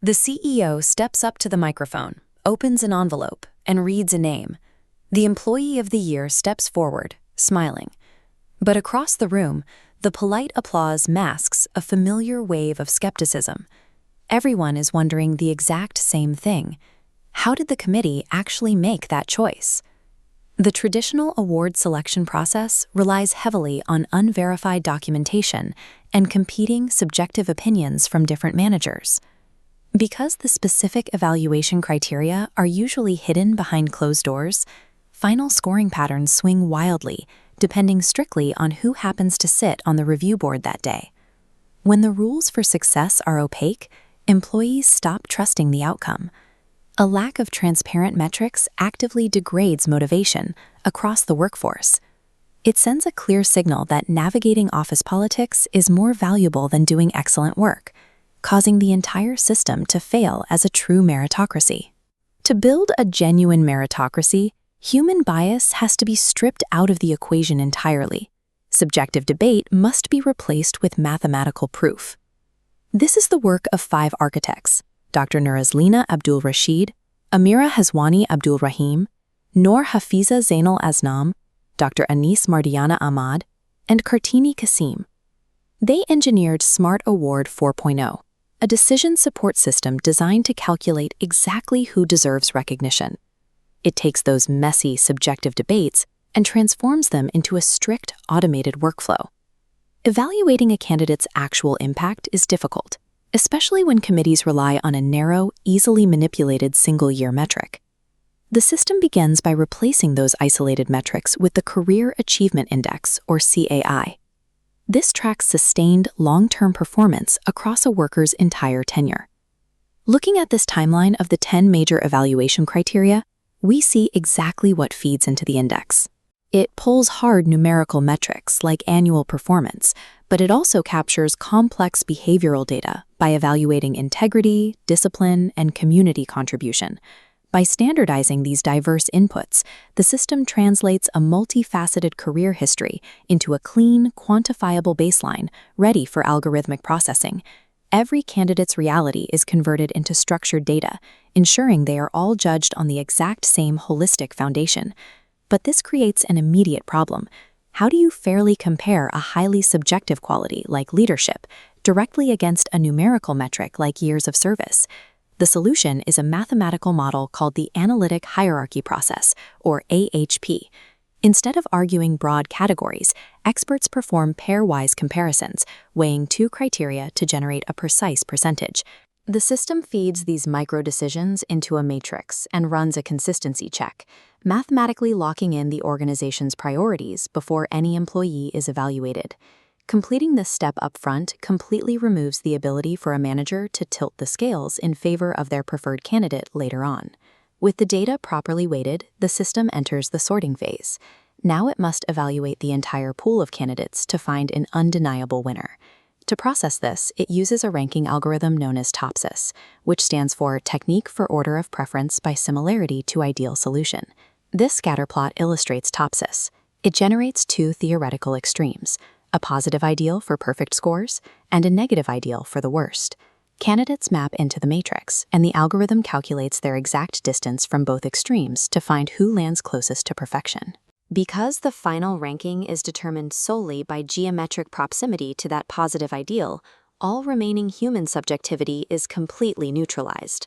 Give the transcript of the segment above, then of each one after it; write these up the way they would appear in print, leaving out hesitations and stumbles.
The CEO steps up to the microphone, opens an envelope, and reads a name. The Employee of the Year steps forward, smiling. But across the room, the polite applause masks a familiar wave of skepticism. Everyone is wondering the exact same thing. How did the committee actually make that choice? The traditional award selection process relies heavily on unverified documentation and competing subjective opinions from different managers. Because the specific evaluation criteria are usually hidden behind closed doors, final scoring patterns swing wildly, depending strictly on who happens to sit on the review board that day. When the rules for success are opaque, employees stop trusting the outcome. A lack of transparent metrics actively degrades motivation across the workforce. It sends a clear signal that navigating office politics is more valuable than doing excellent work, causing the entire system to fail as a true meritocracy. To build a genuine meritocracy, human bias has to be stripped out of the equation entirely. Subjective debate must be replaced with mathematical proof. This is the work of 5 architects: Dr. Nurazlina Abdul Rashid, Amira Hazwani Abdul Rahim, Noor Hafiza Zainal Aznam, Dr. Anis Mardiana Ahmad, and Kartini Kasim. They engineered Smart Award 4.0, a decision support system designed to calculate exactly who deserves recognition. It takes those messy, subjective debates and transforms them into a strict, automated workflow. Evaluating a candidate's actual impact is difficult, especially when committees rely on a narrow, easily manipulated single-year metric. The system begins by replacing those isolated metrics with the Career Achievement Index, or CAI. This tracks sustained, long-term performance across a worker's entire tenure. Looking at this timeline of the 10 major evaluation criteria, we see exactly what feeds into the index. It pulls hard numerical metrics like annual performance, but it also captures complex behavioral data by evaluating integrity, discipline, and community contribution. By standardizing these diverse inputs, the system translates a multifaceted career history into a clean, quantifiable baseline ready for algorithmic processing. Every candidate's reality is converted into structured data, ensuring they are all judged on the exact same holistic foundation. But this creates an immediate problem. How do you fairly compare a highly subjective quality like leadership directly against a numerical metric like years of service? The solution is a mathematical model called the Analytic Hierarchy Process, or AHP. Instead of arguing broad categories, experts perform pairwise comparisons, weighing 2 criteria to generate a precise percentage. The system feeds these micro-decisions into a matrix and runs a consistency check, mathematically locking in the organization's priorities before any employee is evaluated. Completing this step up front completely removes the ability for a manager to tilt the scales in favor of their preferred candidate later on. With the data properly weighted, the system enters the sorting phase. Now it must evaluate the entire pool of candidates to find an undeniable winner. To process this, it uses a ranking algorithm known as TOPSIS, which stands for Technique for Order of Preference by Similarity to Ideal Solution. This scatterplot illustrates TOPSIS. It generates 2 theoretical extremes: a positive ideal for perfect scores and a negative ideal for the worst. Candidates map into the matrix, and the algorithm calculates their exact distance from both extremes to find who lands closest to perfection. Because the final ranking is determined solely by geometric proximity to that positive ideal, all remaining human subjectivity is completely neutralized.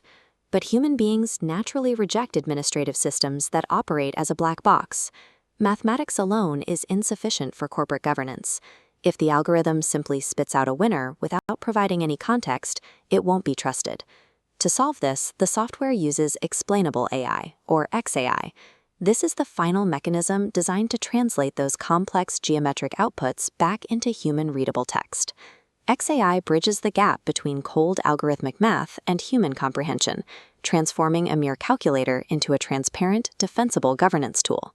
But human beings naturally reject administrative systems that operate as a black box. Mathematics alone is insufficient for corporate governance. If the algorithm simply spits out a winner without providing any context, it won't be trusted. To solve this, the software uses Explainable AI, or XAI. This is the final mechanism designed to translate those complex geometric outputs back into human-readable text. XAI bridges the gap between cold algorithmic math and human comprehension, transforming a mere calculator into a transparent, defensible governance tool.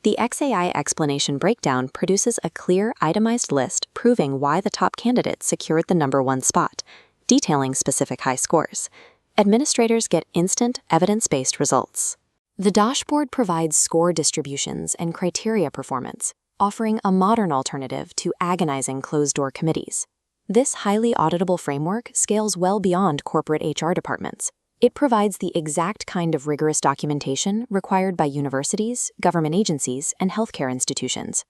The XAI explanation breakdown produces a clear, itemized list proving why the top candidate secured the #1 spot, detailing specific high scores. Administrators get instant, evidence-based results. The dashboard provides score distributions and criteria performance, offering a modern alternative to agonizing closed-door committees. This highly auditable framework scales well beyond corporate HR departments. It provides the exact kind of rigorous documentation required by universities, government agencies, and healthcare institutions.